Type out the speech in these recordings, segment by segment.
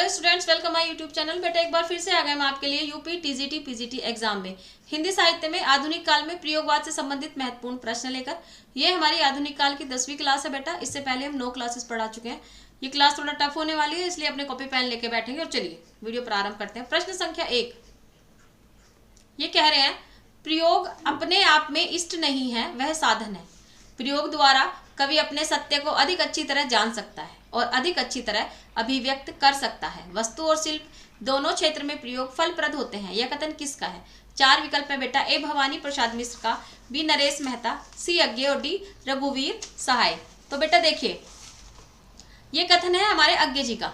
Hello students, welcome my YouTube channel. बेटा एक बार फिर से आ गए हम आपके लिए यूपी टीजीटी पीजीटी एग्जाम में हिंदी साहित्य में आधुनिक काल में प्रयोगवाद से संबंधित महत्वपूर्ण प्रश्न लेकर। ये हमारी आधुनिक काल की 10वीं क्लास है बेटा। इससे पहले हम 9 क्लासेस पढ़ा चुके हैं। ये क्लास थोड़ा टफ होने वाली है, इसलिए अपने कॉपी पेन लेके बैठेंगे और चलिए वीडियो प्रारंभ करते हैं। प्रश्न संख्या 1 ये कह रहे हैं, प्रयोग अपने आप में इष्ट नहीं है, वह साधन है। प्रयोग द्वारा कवि अपने सत्य को अधिक अच्छी तरह जान सकता है और अधिक अच्छी तरह अभिव्यक्त कर सकता है। वस्तु और शिल्प दोनों क्षेत्र में प्रयोग फलप्रद होते हैं। यह कथन किसका है? 4 विकल्प है बेटा। ए भवानी प्रसाद मिश्र का, बी नरेश मेहता, सी अज्ञे और डी रघुवीर सहाय। तो बेटा देखिए, ये कथन है हमारे अज्ञे जी का।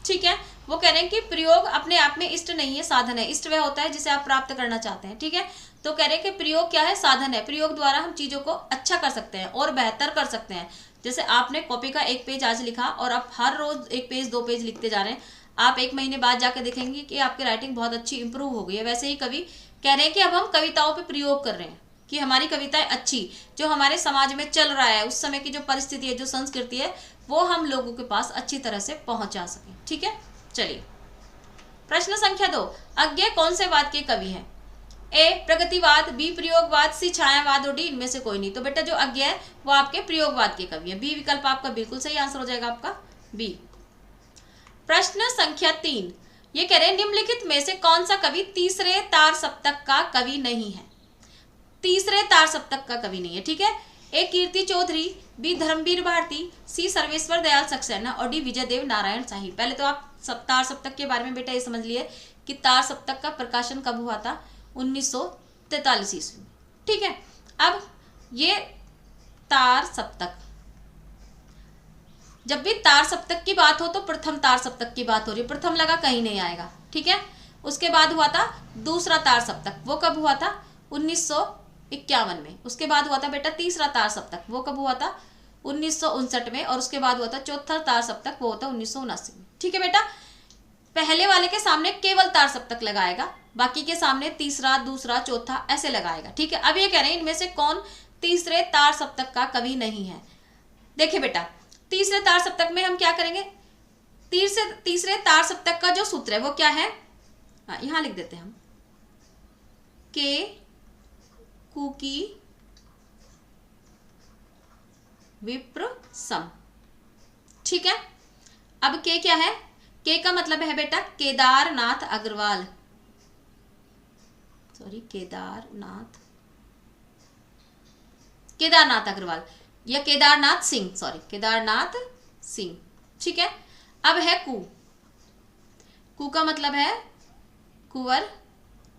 ठीक है, वो कह रहे हैं कि प्रयोग अपने आप में इष्ट नहीं है, साधन है। इष्ट वह होता है जिसे आप प्राप्त करना चाहते हैं। ठीक है, तो कह रहे हैं कि प्रयोग क्या है? साधन है। प्रयोग द्वारा हम चीजों को अच्छा कर सकते हैं और बेहतर कर सकते हैं। जैसे आपने कॉपी का 1 पेज आज लिखा और आप हर रोज 1 पेज 2 पेज लिखते जा रहे हैं, आप 1 महीने बाद जाके देखेंगे कि आपकी राइटिंग बहुत अच्छी इंप्रूव हो गई है। वैसे ही कवि कह रहे हैं कि अब हम कविताओं पे प्रयोग कर रहे हैं कि हमारी कविताएं अच्छी, जो हमारे समाज में चल रहा है, उस समय की जो परिस्थिति है, जो संस्कृति है, वो हम लोगों के पास अच्छी तरह से पहुंचा सकें। ठीक है, चलिए प्रश्न संख्या 2, अज्ञे कौन से वाद के कवि हैं? ए प्रगतिवाद, बी प्रयोगवाद, सी छायावाद और डी इनमें से कोई नहीं। तो बेटा जो अज्ञे है वो आपके प्रयोगवाद के कवि हैं। बी विकल्प आपका बिल्कुल सही आंसर हो जाएगा, आपका बी। प्रश्न संख्या 3 ये कह रहे हैं, निम्नलिखित में से कौन सा कवि तीसरे तार सप्तक का कवि नहीं है? तीसरे तार सप्तक का कवि नहीं है। ठीक है, ए कीर्ति चौधरी, बी धर्मवीर भारती, सी सर्वेश्वर दयाल सक्सेना और डी विजय देव नारायण शाही। पहले तो आप तार सप्तक के बारे में बेटा ये समझ लिए कि तार सप्तक का प्रकाशन कब हुआ था? 1943 ईस्वी में। ठीक है, अब ये तार सप्तक, जब भी तार सप्तक की बात हो तो प्रथम तार सप्तक की बात हो रही है। प्रथम लगा कहीं नहीं आएगा। ठीक है, उसके बाद हुआ था दूसरा तार सप्तक, वो कब हुआ था? 1951 में। उसके बाद हुआ था बेटा तीसरा तार सप्तक, वो कब हुआ था? 1959 में। और उसके बाद हुआ था चौथा तार सप्तक, वो होता 1979 में। ठीक है बेटा, पहले वाले के सामने केवल तार सप्तक लगाएगा, बाकी के सामने तीसरा, दूसरा, चौथा ऐसे लगाएगा। ठीक है, अब ये कह रहे हैं इनमें से कौन तीसरे तार सप्तक का कवि नहीं है? देखिए बेटा, तीसरे तार सप्तक में हम क्या करेंगे? तीसरे तार सप्तक का जो सूत्र है वो क्या है? यहां लिख देते हैं हम, के कुकी विप्र सम। ठीक है, अब के क्या है? के का मतलब है बेटा केदारनाथ अग्रवाल, सॉरी केदारनाथ अग्रवाल या केदारनाथ सिंह, सॉरी केदारनाथ सिंह। ठीक है, अब है कु का मतलब है कुंवर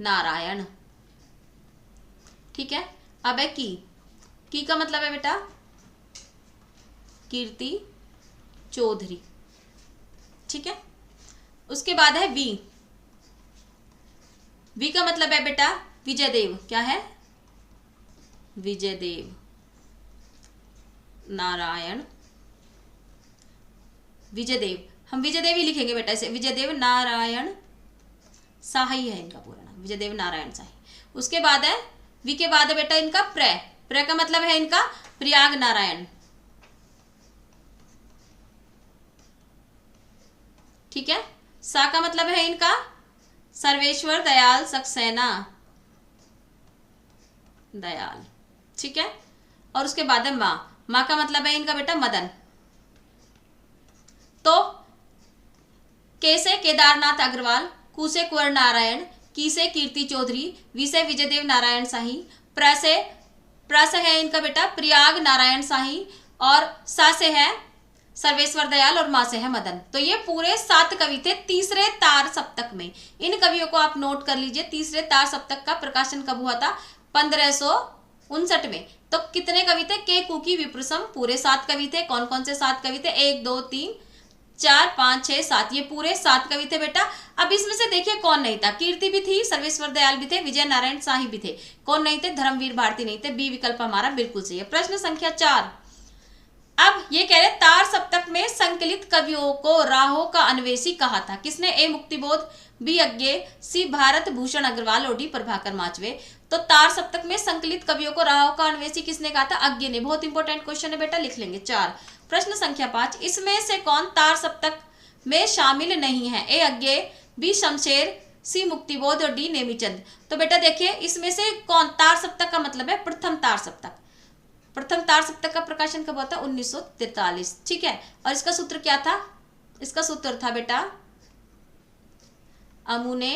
नारायण। ठीक है, अब है की का मतलब है बेटा कीर्ति चौधरी। ठीक है, उसके बाद है वी का मतलब है बेटा विजय देव। क्या है? विजय देव नारायण, विजय देव, हम विजय देव ही लिखेंगे बेटा इसे, विजय देव नारायण शाही है इनका पूरा नाम, विजय देव नारायण शाही। उसके बाद है वी के बाद है बेटा इनका प्र का मतलब है इनका प्रयाग नारायण। ठीक है, सा का मतलब है इनका सर्वेश्वर दयाल सक्सेना दयाल। ठीक है, और उसके बाद है माँ का मतलब है इनका बेटा मदन। तो के से केदारनाथ अग्रवाल, कु से कुंवर नारायण, की से कीर्ति चौधरी, वी से विजय देव नारायण शाही, प्र से है इनका बेटा प्रयाग नारायण शाही, और सा से है सर्वेश्वर दयाल और माँ से है मदन। तो ये पूरे 7 कवि थे तीसरे तार सप्तक में। इन कवियों को आप नोट कर लीजिए। तीसरे तार सप्तक का प्रकाशन कब हुआ था? 1559 में। तो कितने कवि थे? के कुकी विप्रसम पूरे 7 कवि थे। कौन कौन से 7 कवि थे? 1 2 3 4 5 6 7, ये पूरे 7 कवि थे बेटा। अब इसमें से देखिए कौन नहीं था? कीर्ति भी थी, सर्वेश्वर दयाल भी थे, विजय नारायण शाही भी थे। कौन नहीं थे? धर्मवीर भारती नहीं थे। बी विकल्प हमारा बिल्कुल सही है। प्रश्न संख्या 4, अब ये कह रहे तार सप्तक में संकलित कवियों को राहों का अन्वेषी कहा था। किसने? ए मुक्तिबोध, बी अज्ञे, सी भारत भूषण अग्रवाल और डी प्रभाकर माचवे। तो तार सप्तक में संकलित कवियों को राहों का अन्वेषी किसने कहा था? अज्ञे ने। बहुत इंपॉर्टेंट क्वेश्चन है बेटा, लिख लेंगे। 4 प्रश्न संख्या 5, इसमें से कौन तार सप्तक में शामिल नहीं है। ए अज्ञेय, बी शमशेर, सी मुक्तिबोध और डी नेमीचंद। तो बेटा देखिए इसमें से कौन तार सप्तक का मतलब है प्रथम तार सप्तक। प्रथम तार सप्तक का प्रकाशन कब हुआ था? 1943। ठीक है, और इसका सूत्र क्या था? इसका सूत्र था बेटा अमुने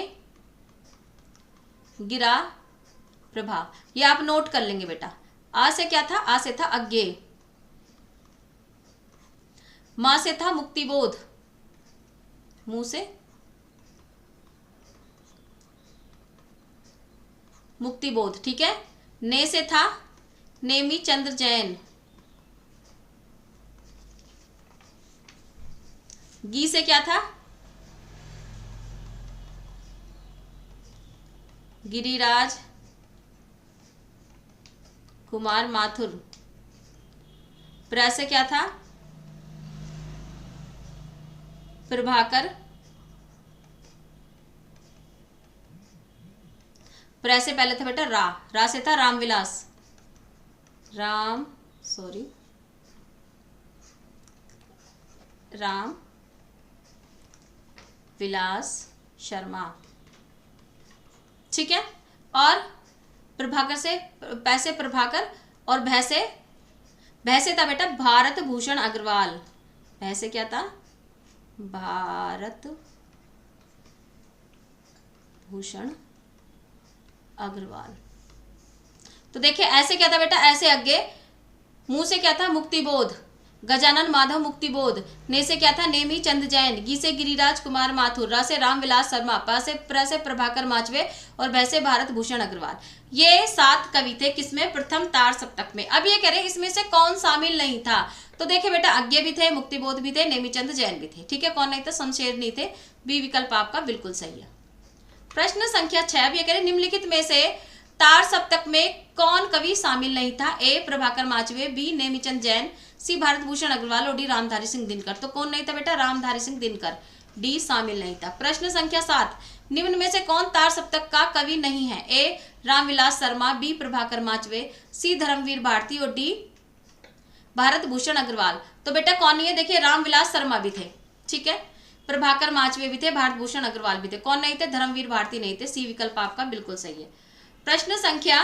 गिरा प्रभा। ये आप नोट कर लेंगे बेटा। आ से क्या था? आ से था अज्ञेय, मां से था मुक्तिबोध, मुंह से मुक्तिबोध। ठीक है, ने से था नेमी चंद्र जैन, गी से क्या था? गिरिराज कुमार माथुर। प्र से क्या था? प्रभाकर। प्र से पहले था बेटा रा, रा से था रामविलास, राम विलास शर्मा। ठीक है, और प्रभाकर से पैसे प्रभाकर, और भय से था बेटा भारत भूषण अग्रवाल। भय से क्या था? भारत भूषण अग्रवाल। तो देखिए ऐसे क्या था बेटा? ऐसे आगे मुंह से क्या था? मुक्तिबोध, गजानन माधव मुक्तिबोध। ने से क्या था? नेमी चंद जैन। गी से गिरिराज कुमार माथुर। रा से रामविलास शर्मा। पा से प्र से प्रभाकर माचवे, और भय से भारत भूषण अग्रवाल। ये 7 कवि थे किसमें? प्रथम तार सप्तक में। अब ये कह रहे इसमें से कौन शामिल नहीं था? तो देखिए बेटा अज्ञेय भी थे, मुक्तिबोध भी थे, नेमीचंद जैन भी थे। ठीक है, कौन नहीं था? शमशेर नहीं थे। बी विकल्प आपका बिल्कुल सही है। प्रश्न संख्या 6। अब ये कह रहे निम्नलिखित में से तार सप्तक में कौन कवि शामिल नहीं था? ए प्रभाकर माचवे, बी नेमीचंद जैन, सी भारत भूषण अग्रवाल और डी रामधारी सिंह दिनकर। तो कौन नहीं था बेटा? रामधारी सिंह दिनकर, डी शामिल नहीं था। प्रश्न संख्या 7। निम्न में से कौन तार सप्तक का कवि नहीं है? ए रामविलास शर्मा, बी प्रभाकर माचवे, सी धर्मवीर भारती और डी भारत भूषण अग्रवाल। तो बेटा कौन नहीं है? देखिए रामविलास शर्मा भी थे, ठीक है, प्रभाकर माचवे भी थे, भारत भूषण अग्रवाल भी थे। कौन नहीं थे? धर्मवीर भारती नहीं थे। सी विकल्प आपका बिल्कुल सही है। प्रश्न संख्या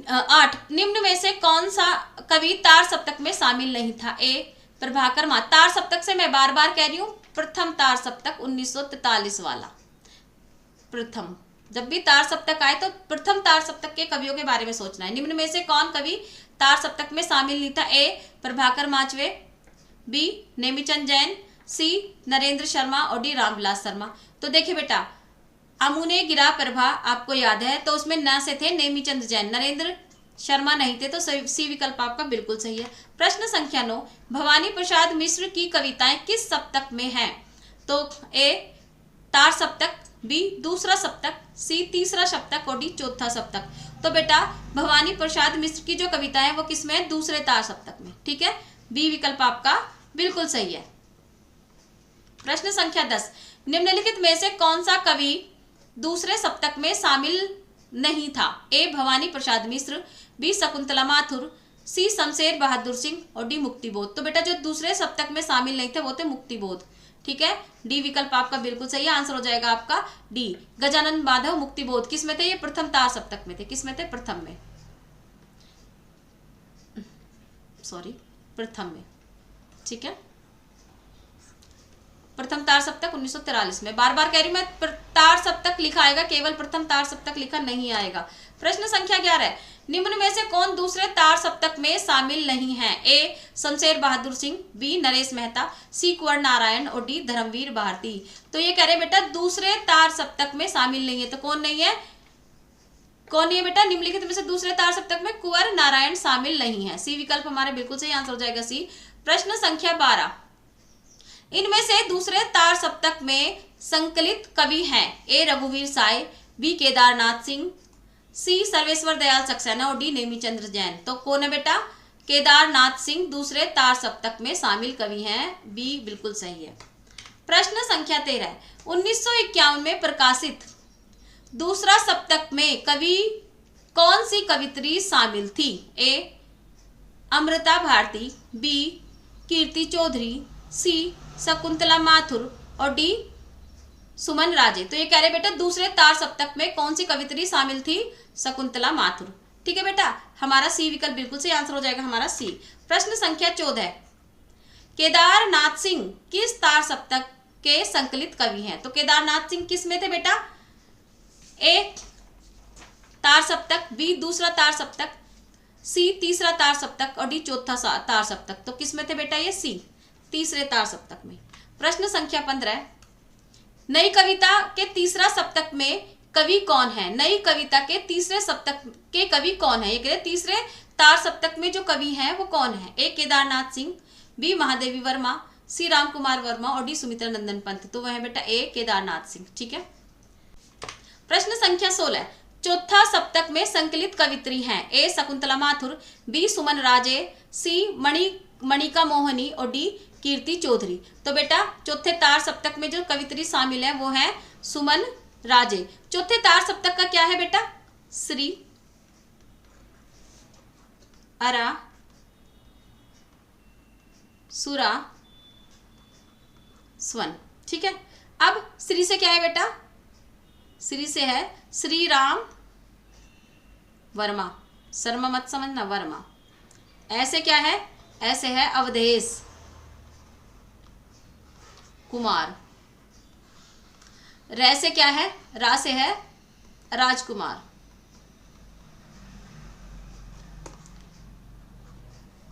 8। निम्न में से कौन सा कवि तार सप्तक में शामिल नहीं था? ए प्रभाकर माचवे। तार सप्तक से मैं बार बार कह रही हूं, प्रथम तार सप्तक 1943 वाला। प्रथम, जब भी तार सप्तक आए तो प्रथम तार सप्तक के कवियों के बारे में सोचना है। निम्न में से कौन कवि तार सप्तक में शामिल नहीं था? ए प्रभाकर माचवे, बी नेमीचंद जैन, सी नरेंद्र शर्मा और डी रामविलास शर्मा। तो देखिए बेटा अमुने गिरा प्रभा आपको याद है, तो उसमें न से थे नेमीचंद जैन, नरेंद्र शर्मा नहीं थे। तो सी विकल्प आपका बिल्कुल सही है। प्रश्न संख्या 9। भवानी प्रसाद मिश्र की कविताएं किस सप्तक में हैं? तो ए तार सप्तक, बी दूसरा सप्तक, सी तीसरा सप्तक और डी चौथा सप्तक। तो बेटा भवानी प्रसाद मिश्र की जो कविताएं वो किसमें है? दूसरे तार सप्तक में। ठीक है, बी विकल्प आपका बिल्कुल सही है। प्रश्न संख्या 10। निम्नलिखित में से कौन सा कवि दूसरे सप्तक में शामिल नहीं था? ए भवानी प्रसाद मिश्र, बी शकुंतला माथुर, सी शमशेर बहादुर सिंह और डी मुक्तिबोध। तो बेटा जो दूसरे सप्तक में शामिल नहीं थे वो थे मुक्तिबोध। ठीक है, डी विकल्प आपका बिल्कुल सही है। आंसर हो जाएगा आपका डी गजानन माधव मुक्तिबोध। किस में थे? ये प्रथम तार सप्तक में थे। किस में थे? प्रथम में, प्रथम में। ठीक है, प्रथम तार सप्तक 1943 में। बार बार कह रही हूं मैं, तार सप्तक लिखा आएगा, केवल प्रथम तार सप्तक लिखा नहीं आएगा। प्रश्न संख्या 11। निम्न में से कौन दूसरे तार सप्तक में शामिल नहीं है? ए शमशेर बहादुर सिंह, बी नरेश मेहता, सी कुंवर नारायण और डी धर्मवीर भारती। तो ये कह रहे बेटा दूसरे तार सप्तक में शामिल नहीं है। तो कौन नहीं है? कौन नहीं है बेटा? निम्नलिखित में से दूसरे तार सप्तक में कुंवर नारायण शामिल नहीं है। सी विकल्प हमारे बिल्कुल सही आंसर हो जाएगा सी। प्रश्न संख्या 12। इनमें से दूसरे तार सप्तक में संकलित कवि हैं? ए रघुवीर साय, बी केदारनाथ सिंह, सी सर्वेश्वर दयाल सक्सेना और डी नेमीचंद्र जैन। तो कौन है बेटा? केदारनाथ सिंह दूसरे तार सप्तक में शामिल कवि हैं। बी बिल्कुल सही है। प्रश्न संख्या 13। 1951 में प्रकाशित दूसरा सप्तक में कवि कौन सी कवित्री शामिल थी? ए अमृता भारती, बी कीर्ति चौधरी, सी शकुंतला माथुर और डी सुमन राजे। तो ये कह रहे बेटा दूसरे तार सप्तक में कौन सी कवित्री शामिल थी? शकुंतला माथुर। ठीक है बेटा, हमारा सी विकल्प बिल्कुल सही आंसर हो जाएगा हमारा सी। प्रश्न संख्या 14, केदारनाथ सिंह किस तार सप्तक के संकलित कवि हैं? तो केदारनाथ सिंह किस में थे बेटा? ए तार सप्तक, बी दूसरा तार सप्तक, सी तीसरा तार सप्तक और डी चौथा तार सप्तक। तो किस में थे बेटा? ये सी तीसरे तार सप्तक में। प्रश्न संख्या 15, नई कविता के तीसरा सप्तक में कवि कौन है? नई कविता के तीसरे सप्तक के कवि कौन है? ये कह रहे तीसरे तार सप्तक में जो कवि हैं वो कौन है? ए केदारनाथ सिंह, बी महादेवी वर्मा, सी राम कुमार वर्मा और डी सुमित्रा नंदन पंत। तो वह है बेटा ए केदारनाथ सिंह। ठीक है। प्रश्न संख्या 16, चौथा सप्तक में संकलित कवित्री हैं? ए शकुंतला माथुर, बी सुमन राजे, सी मणिका मोहनी और डी कीर्ति चौधरी। तो बेटा चौथे तार सप्तक में जो कवित्री शामिल है वो है सुमन राजे। चौथे तार सप्तक का क्या है बेटा? श्री, अरा, सुरा, स्वन। ठीक है। अब श्री से क्या है बेटा? श्री से है श्री राम वर्मा, शर्मा मत समझना, वर्मा। ऐसे क्या है? ऐसे है अवधेश कुमार। रै से क्या है? रा से है राजकुमार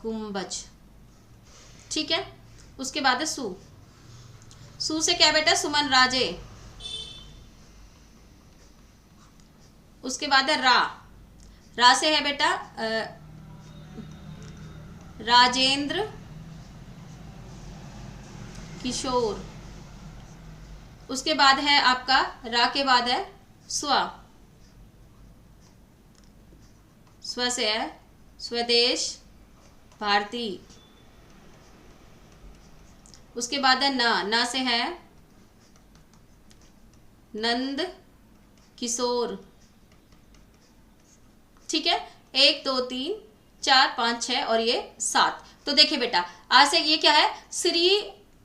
कुंभज। ठीक है। उसके बाद है सु, सु से क्या बेटा? सुमन राजे। उसके बाद है रा, रा से है बेटा राजेंद्र किशोर। उसके बाद है आपका रा के बाद है स्व, स्व से है स्वदेश भारती। उसके बाद है न से है नंद किशोर। ठीक है। 1 2 3 4 5 6 और ये 7। तो देखिए बेटा आज से ये क्या है? श्री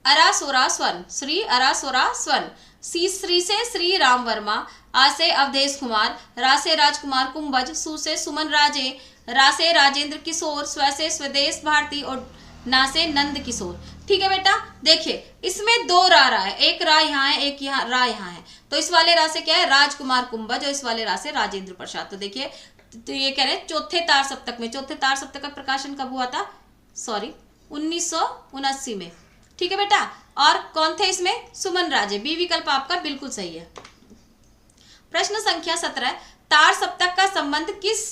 अरा सोरा स्वर्ण, श्री अरा सोरा स्वर्ण। श्री से श्री राम वर्मा, आ से अवधेश कुमार, रा से राजकुमार कुंभज, सु से सुमन राजे, रा से राजेंद्र किशोर, स्व से स्वदेश भारती और ना से नंद किशोर। ठीक है बेटा। देखिए इसमें 2 रा है, एक रा यहाँ है, एक यहाँ रा यहाँ है। तो इस वाले रा से क्या है? राजकुमार कुंभज और इस वाले रा से राजेंद्र प्रसाद। तो देखिए तो ये कह रहे हैं चौथे तार सप्तक में। चौथे तार सप्तक का प्रकाशन कब हुआ था? 1979 में। ठीक है बेटा। और कौन थे इसमें? सुमन राजे। बी विकल्प आपका बिल्कुल सही है। प्रश्न संख्या 17, तार सप्तक का संबंध किस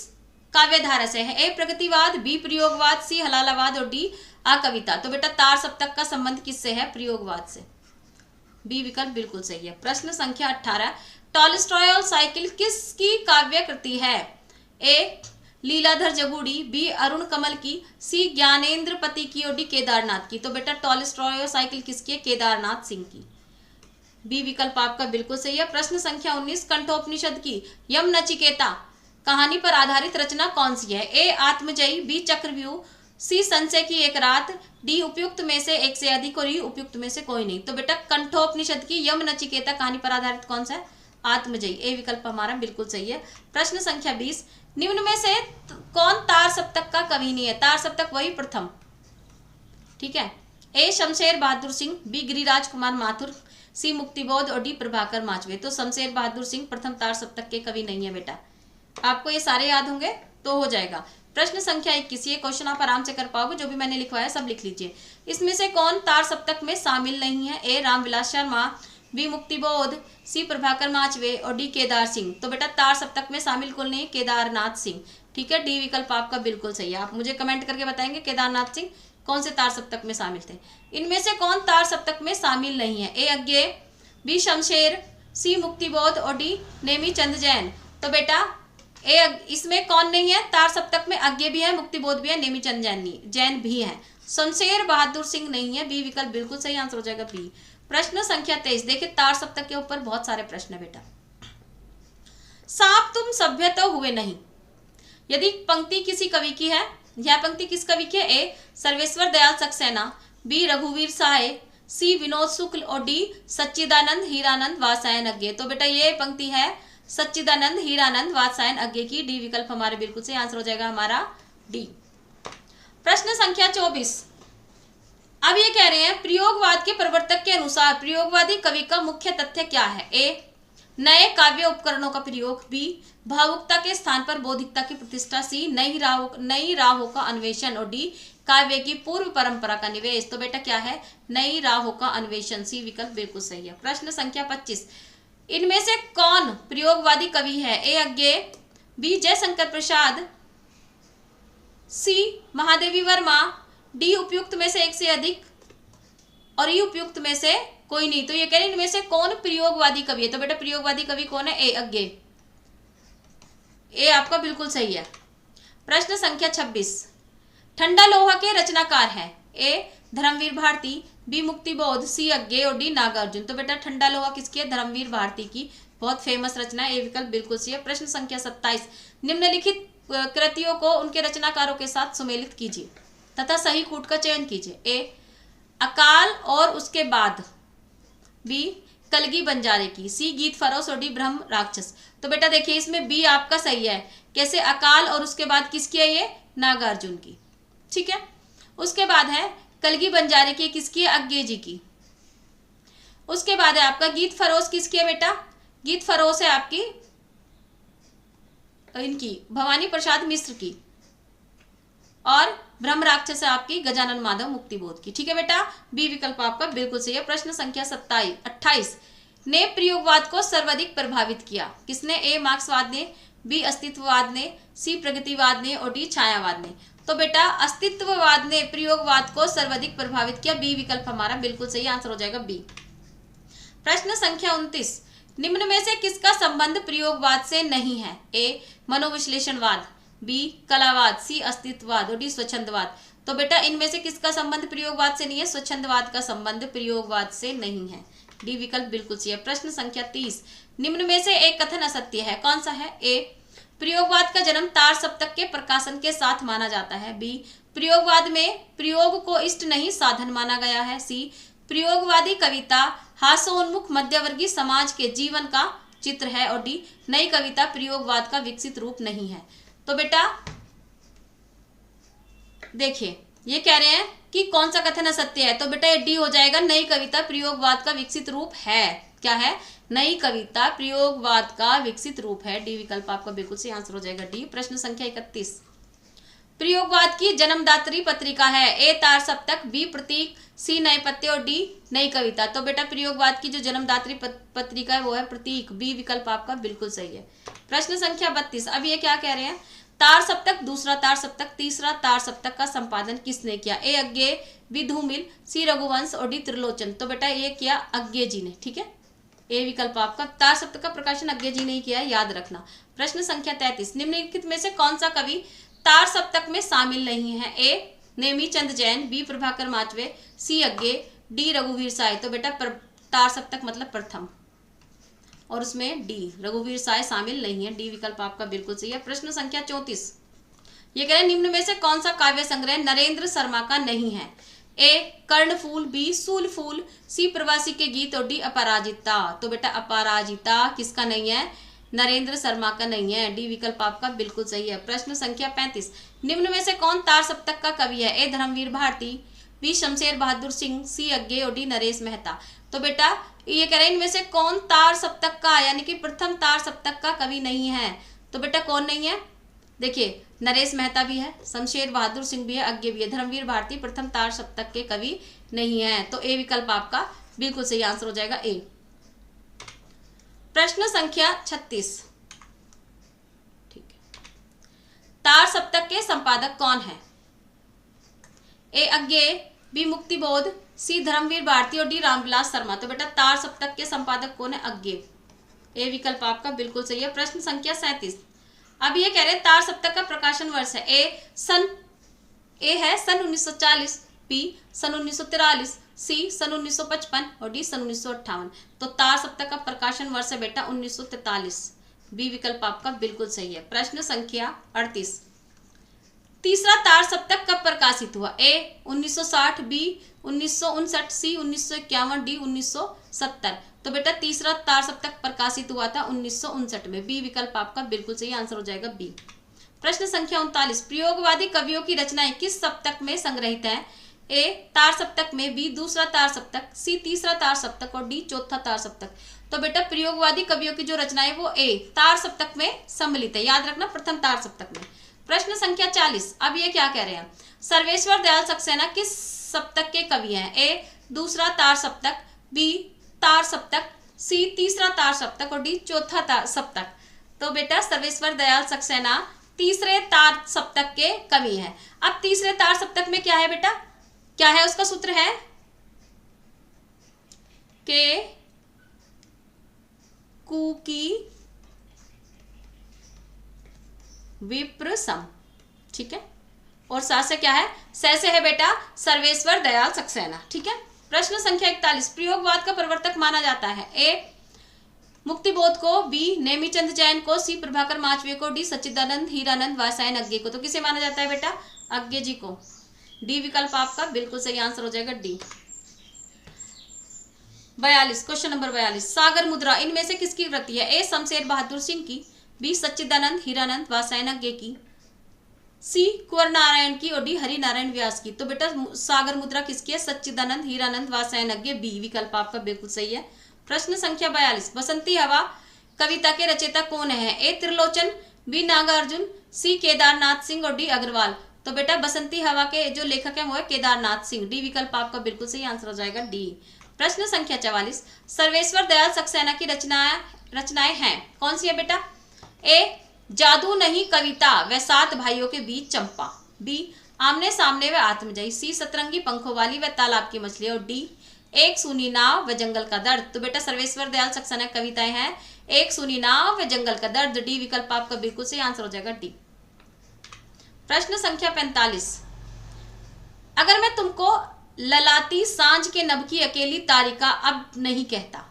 काव्य धारा से है? ए प्रगतिवाद, बी प्रयोगवाद, सी हलालावाद और डी अकविता। तो बेटा तार सप्तक का संबंध किससे है? प्रयोगवाद से। बी विकल्प बिल्कुल सही है। प्रश्न संख्या 18, टॉलस्टॉय साइकिल किसकी काव्य कृति है? ए लीलाधर जगूड़ी, बी अरुण कमल की, सी ज्ञानेंद्र पति की और डी केदारनाथ की। तो बेटा टॉलस्टॉय साइकिल किसकी है? केदारनाथ सिंह की। बी विकल्प आपका बिल्कुल सही है। प्रश्न संख्या 19, कंठोपनिषद की यम नचिकेता कहानी पर आधारित रचना कौन सी है? ए आत्मजयी, बी चक्रव्यूह, सी संशय की एक रात, डी उपयुक्त में से एक से अधिक और ई उपयुक्त में से कोई नहीं। तो बेटा कंठोपनिषद की यम नचिकेता कहानी पर आधारित कौन सा है? आत्मजयी। ए विकल्प हमारा बिल्कुल सही है। प्रश्न संख्या 20, निम्न में से कौन तार सप्तक का कवि नहीं है? तार सप्तक वही प्रथम। ठीक है। ए शमशेर बहादुर सिंह, बी गिरिराज कुमार माथुर, सी मुक्तिबोध और डी प्रभाकर माचवे। तो शमशेर बहादुर सिंह प्रथम तार सप्तक के कवि नहीं है बेटा। आपको ये सारे याद होंगे तो हो जाएगा। प्रश्न संख्या 21, ये क्वेश्चन आप आराम से कर पाओगे, जो भी मैंने लिखवाया सब लिख लीजिए। इसमें से कौन तार सप्तक में शामिल नहीं है? ए रामविलास शर्मा, बी मुक्तिबोध, सी प्रभाकर माचवे और डी केदार सिंह। तो बेटा तार सप्तक में शामिल कौन नहीं? केदारनाथ सिंह। ठीक है। डी विकल्प आपका बिल्कुल सही है। आप मुझे कमेंट करके बताएंगे केदारनाथ सिंह कौन से तार सप्तक में शामिल थे। इनमें से कौन तार सप्तक में शामिल नहीं है? ए अज्ञेय, बी शमशेर, सी मुक्तिबोध और डी नेमी चंद जैन। तो बेटा इसमें कौन नहीं है? तार सप्तक में अज्ञेय भी है, मुक्तिबोध भी है, नेमी चंद जैन भी है। शमशेर बहादुर सिंह नहीं है। बी विकल्प बिल्कुल सही आंसर हो जाएगा बी। प्रश्न संख्या 23, देखिए तार सप्तक के ऊपर बहुत सारे प्रश्न है बेटा। सांप तुम सभ्य तो हुए नहीं, यदि पंक्ति किसी कवि की है, यह पंक्ति किस कवि की है? ए सर्वेश्वर दयाल सक्सेना, बी रघुवीर साय, सी विनोद शुक्ल और डी सच्चिदानंद हीरानंद वात्स्यायन अज्ञे। तो बेटा ये पंक्ति है सच्चिदानंद हीरानंद वात्स्यायन अज्ञे की। डी विकल्प हमारे बिल्कुल से आंसर हो जाएगा हमारा डी। प्रश्न संख्या 24। अब ये कह रहे हैं प्रयोगवाद के प्रवर्तक के अनुसार प्रयोगवादी कवि का मुख्य तथ्य क्या है। ए नए काव्य उपकरणों का प्रयोग, बी भावुकता के स्थान पर बौद्धिकता की प्रतिष्ठा, सी नई राहों का अन्वेषण और डी काव्य की पूर्व परंपरा का निवेश। तो बेटा क्या है नई राहों का अन्वेषण, सी विकल्प बिल्कुल सही है। प्रश्न संख्या 25। इनमें से कौन प्रयोगवादी कवि है। ए अज्ञे, बी जयशंकर प्रसाद, सी महादेवी वर्मा, डी उपयुक्त में से एक से अधिक और ई उपयुक्त में से कोई नहीं। तो ये कह रहे हैं इनमें से कौन प्रयोगवादी कवि है। तो बेटा प्रयोगवादी कवि कौन है। ए अज्ञे, ए आपका बिल्कुल सही है। प्रश्न संख्या 26। ठंडा लोहा के रचनाकार है। ए धर्मवीर भारती, बी मुक्तिबोध, सी अज्ञे और डी नागार्जुन। तो बेटा ठंडा लोहा किसकी है धर्मवीर भारती की, बहुत फेमस रचना है। ए विकल्प बिल्कुल सही है। प्रश्न संख्या 27। निम्नलिखित कृतियों को उनके रचनाकारों के साथ सुमेलित कीजिए तथा सही कूट का चयन कीजिए। ए अकाल और उसके बाद, बी कलगी बंजारे की, सी गीत फरोश और डी ब्रह्म राक्षस। तो बेटा देखिए इसमें बी आपका सही है। कैसे अकाल और उसके बाद किसकी है ये नागार्जुन की, ठीक है। उसके बाद है कलगी बंजारे की, किसकी है अज्ञे जी की। उसके बाद है आपका गीत फरोश, किसकी है बेटा गीत फरोश है आपकी इनकी भवानी प्रसाद मिश्र की और ब्रह्म राक्षस है आपकी गजानन माधव मुक्तिबोध की, ठीक है बेटा। बी विकल्प आपका बिल्कुल सही है। प्रश्न संख्या 28 ने प्रयोगवाद को सर्वाधिक प्रभावित किया। किसने। ए मार्क्सवाद ने, बी अस्तित्ववाद ने, सी प्रगतिवाद ने और डी छायावाद ने। तो बेटा अस्तित्ववाद ने प्रयोगवाद को सर्वाधिक प्रभावित किया। बी विकल्प हमारा बिल्कुल सही आंसर हो जाएगा बी। प्रश्न संख्या 29। निम्न में से किसका संबंध प्रयोगवाद से नहीं है। ए मनोविश्लेषणवाद, बी कलावाद, सी अस्तित्ववाद और डी स्वच्छंदवाद। तो बेटा इनमें से किसका संबंध प्रयोगवाद से नहीं है। स्वच्छंदवाद का संबंध प्रयोगवाद से नहीं है। डी विकल्प बिल्कुल सही है। प्रश्न संख्या 30। निम्न में से एक कथन असत्य है, कौन सा है। ए प्रयोगवाद का जन्म तार सप्तक के प्रकाशन के साथ माना जाता है। बी प्रयोगवाद में प्रयोग को इष्ट नहीं साधन माना गया है। सी प्रयोगवादी कविता हास्योन्मुख मध्यवर्गीय समाज के जीवन का चित्र है और डी नई कविता प्रयोगवाद का विकसित रूप नहीं है। तो बेटा देखिए ये कह रहे हैं कि कौन सा कथन असत्य है। तो बेटा ये डी हो जाएगा, नई कविता प्रयोगवाद का विकसित रूप है। क्या है नई कविता प्रयोगवाद का विकसित रूप है। डी विकल्प आपका बिल्कुल सही आंसर हो जाएगा डी। प्रश्न संख्या 31। प्रयोगवाद की जन्मदात्री पत्रिका है। ए तार सप्तक, बी प्रतीक, सी नए पत्ते और डी नई कविता। तो बेटा प्रयोगवाद की जो जन्मदात्री पत्रिका है वो है प्रतीक। बी विकल्प आपका बिल्कुल सही है। प्रश्न संख्या 32। अब ये क्या कह रहे हैं तार सप्तक, दूसरा तार सप्तक, तीसरा तार सप्तक का संपादन किसने किया। ए अज्ञे, बी धूमिल, सी रघुवंश और डी त्रिलोचन। तो बेटा ये किया अज्ञे जी ने, ठीक है। ए विकल्प आपका तार सप्तक का प्रकाशन अज्ञे जी ने किया है, याद रखना। प्रश्न संख्या 33। निम्नलिखित में से कौन सा कवि तार सप्तक में शामिल नहीं है। ए नेमी चंद जैन, बी प्रभाकर माचवे, सी अज्ञे, डी रघुवीर साय। तो बेटा तार सप्तक मतलब प्रथम और उसमें डी रघुवीर साय शामिल नहीं है। डी विकल्प आपका बिल्कुल सही है। प्रश्न संख्या 34। ये कह रहे हैं निम्न में से कौन सा काव्य संग्रह नरेंद्र शर्मा का नहीं है। ए कर्णफूल, बी सूलफूल, सी प्रवासी के गीत और डी अपराजिता। तो बेटा अपराजिता किसका नहीं है नरेंद्र शर्मा का नहीं है। डी विकल्प आपका बिल्कुल सही है। प्रश्न संख्या 35। निम्न में से कौन तार सप्तक का कवि है। ए धर्मवीर भारती, बी शमशेर बहादुर सिंह, सी अज्ञे और डी नरेश मेहता। तो बेटा ये कह रहे हैं इनमें से कौन तार सप्तक का यानी कि प्रथम तार सप्तक का कवि नहीं है। तो बेटा कौन नहीं है। देखिए नरेश मेहता भी है, शमशेर बहादुर सिंह भी है, अज्ञे भी है। धर्मवीर भारती प्रथम तार सप्तक के कवि नहीं है। तो ए विकल्प आपका बिल्कुल सही आंसर हो जाएगा ए। प्रश्न संख्या 36। ठीक है। तार सप्तक के संपादक कौन है। ए अज्ञे, बी मुक्तिबोध, सी धर्मवीर भारती और डी रामविलास शर्मा। तो बेटा तार सप्तक के संपादक कौन है अज्ञे। ए विकल्प आपका बिल्कुल सही है। प्रश्न संख्या 37। अब ये कह रहे हैं तार सप्तक का प्रकाशन वर्ष है। ए है सन 1940, बी सन 1943, सी सन 1955 और डी सन 1958। तो तार सप्तक का प्रकाशन वर्ष है बेटा 1943। बी विकल्प आपका बिल्कुल सही है। प्रश्न संख्या 38। तीसरा तार सप्तक कब प्रकाशित हुआ? ए 1960, बी 1959, सी 1951, डी 1970। तो बेटा तीसरा तार सप्तक प्रकाशित हुआ था 1959 में। बी विकल्प आपका बिल्कुल सही आंसर हो जाएगा, बी। प्रश्न संख्या 39, प्रयोगवादी कवियों की रचनाएं किस सप्तक में संग्रहित हैं? ए तार सप्तक में, बी दूसरा तार सप्तक, सी तीसरा तार सप्तक और डी चौथा तार सप्तक। तो बेटा प्रयोगवादी कवियों की जो रचनाएं वो ए तार सप्तक में सम्मिलित है, याद रखना, प्रथम तार सप्तक में। प्रश्न संख्या 40, अब ये क्या कह रहे हैं? सर्वेश्वर दयाल सक्सेना किस सप्तक के कवि हैं? ए दूसरा तार सप्तक, बी तार सप्तक, सी तीसरा तार सप्तक और डी चौथा तार सप्तक। तो बेटा सर्वेश्वर दयाल सक्सेना तीसरे तार सप्तक के कवि हैं। अब तीसरे तार सप्तक में क्या है बेटा? क्या है उसका सूत्र? है के कु की विप्र सम, ठीक है। और साथ से क्या है? से है बेटा सर्वेश्वर दयाल सक्सेना, ठीक है। प्रश्न संख्या 41, प्रयोगवाद का प्रवर्तक माना जाता है? ए मुक्तिबोध को, बी नेमीचंद जैन को, सी प्रभाकर माचवे को, डी सच्चिदानंद हीरानंद वात्स्यायन अज्ञे को। तो किसे माना जाता है बेटा? अज्ञे जी को। डी विकल्प आपका बिल्कुल सही आंसर हो जाएगा, डी। 42, क्वेश्चन नंबर 42, सागर मुद्रा इनमें से किसकी कृति है? ए शमशेर बहादुर सिंह की, बी सच्चिदानंद हीरानंद वात्स्यायन अज्ञे की, सी कुंवर नारायण की और डी हरि नारायण व्यास की। तो बेटा सागर मुद्रा किसकी है? सच्चिदानंद हीरानंद वात्स्यायन अज्ञे, बी विकल्प आपका बिल्कुल सही है। प्रश्न संख्या 42, बसंती हवा कविता के रचयिता कौन है? ए त्रिलोचन, बी नागार्जुन, सी केदारनाथ सिंह और डी अग्रवाल। तो बेटा बसंती हवा के जो लेखक हैं वो है केदारनाथ सिंह। डी विकल्प आपका बिल्कुल सही आंसर हो जाएगा, डी। प्रश्न संख्या 44, सर्वेश्वर दयाल सक्सेना की रचनाएं हैं कौन सी है बेटा? ए जादू नहीं कविता व 7 भाइयों के बीच चंपा, बी आमने सामने व आत्मजयी, सी सतरंगी पंखों वाली व तालाब की मछली और डी एक सूनी नाव व जंगल का दर्द। तो बेटा सर्वेश्वर दयाल सक्सेना कविताएं हैं एक सूनी नाव व जंगल का दर्द। डी विकल्प आपका बिल्कुल सही आंसर हो जाएगा, डी। प्रश्न संख्या 45, अगर मैं तुमको ललाती सांझ के नभ की अकेली तारिका अब नहीं कहता,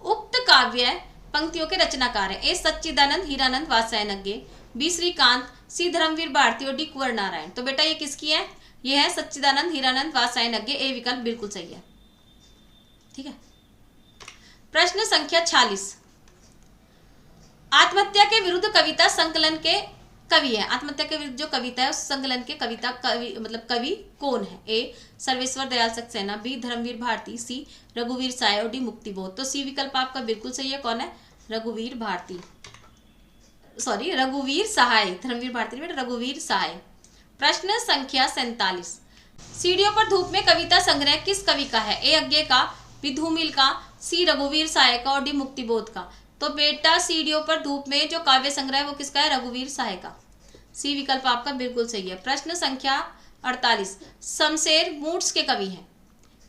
उक्त काव्य पंक्तियों के रचनाकार है? ए सच्चिदानंद हीरानंद वात्स्यायन अज्ञे, बी श्रीकांत, सी धर्मवीर भारती और डी कुंवर नारायण। तो बेटा ये किसकी है? ये है सच्चिदानंद हीरानंद वात्स्यायन अज्ञे, ए विकल्प बिल्कुल सही है, ठीक है। प्रश्न संख्या 46, आत्महत्या के विरुद्ध कविता संकलन के कवि है? आत्महत्या के विरुद्ध जो कविता है उस संकलन के कविता कवि कौन है? ए सर्वेश्वर दयाल सक्सेना, बी धर्मवीर भारती, सी रघुवीर साय और डी मुक्तिबोध। तो सी विकल्प आपका बिल्कुल सही है। कौन है? रघुवीर भारती, सॉरी रघुवीर सहाय, धर्मवीर भारती बेटा रघुवीर सहाय। प्रश्न संख्या 47, सीढ़ियों पर धूप में कविता संग्रह किस कवि का है? ए अज्ञे का, बी धूमिल का, सी रघुवीर सहाय का और डी मुक्तिबोध का। तो बेटा सीढ़ियों पर धूप में जो काव्य संग्रह है वो किसका है? रघुवीर सहाय का। सी विकल्प आपका बिल्कुल सही है। प्रश्न संख्या 48, शमशेर मूड्स के कवि हैं,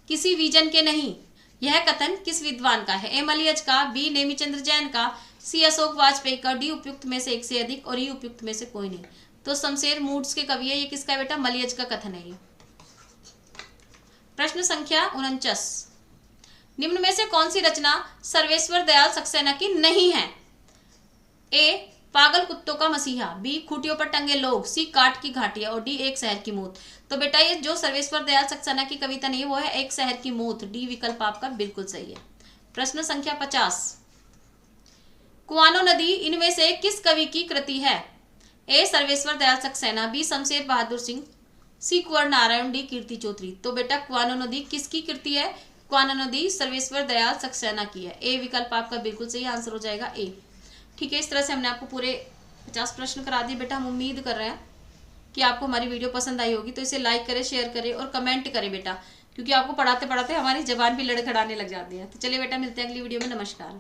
किसी विजन के नहीं, यह कथन किस विद्वान का है? ए मलियज का, बी नेमीचंद्र जैन का, सी अशोक वाजपेयी का, डी उपयुक्त में से एक से अधिक और ई उपयुक्त में से कोई नहीं। तो शमशेर मूड्स के कवि है, ये किसका है बेटा? मलियज का कथन है ये। प्रश्न संख्या 49, निम्न में से कौन सी रचना सर्वेश्वर दयाल सक्सेना की नहीं है? ए पागल कुत्तों का मसीहा, बी खूंटियों पर टंगे लोग, सी काट की घाटियां और डी एक शहर की मौत। तो बेटा ये जो सर्वेश्वर दयाल सक्सेना की कविता नहीं है वो है एक शहर की मौत। डी विकल्प आपका बिल्कुल सही है। प्रश्न संख्या 50, कुआनो नदी इनमें से किस कवि की कृति है? ए सर्वेश्वर दयाल सक्सेना, बी शमशेर बहादुर सिंह, सी कुंवर नारायण, डी कीर्ति चौधरी। तो बेटा कुआनो नदी किसकी कृति है? कुआनो नदी सर्वेश्वर दयाल सक्सेना की है। ए विकल्प आपका बिल्कुल सही आंसर हो जाएगा, ए। ठीक है, इस तरह से हमने आपको पूरे 50 प्रश्न करा दिए बेटा। हम उम्मीद कर रहे हैं कि आपको हमारी वीडियो पसंद आई होगी, तो इसे लाइक करें, शेयर करें और कमेंट करें बेटा, क्योंकि आपको पढ़ाते पढ़ाते हमारी जबान भी लड़खड़ाने लग जाती है। तो चलिए बेटा मिलते हैं अगली वीडियो में। नमस्कार।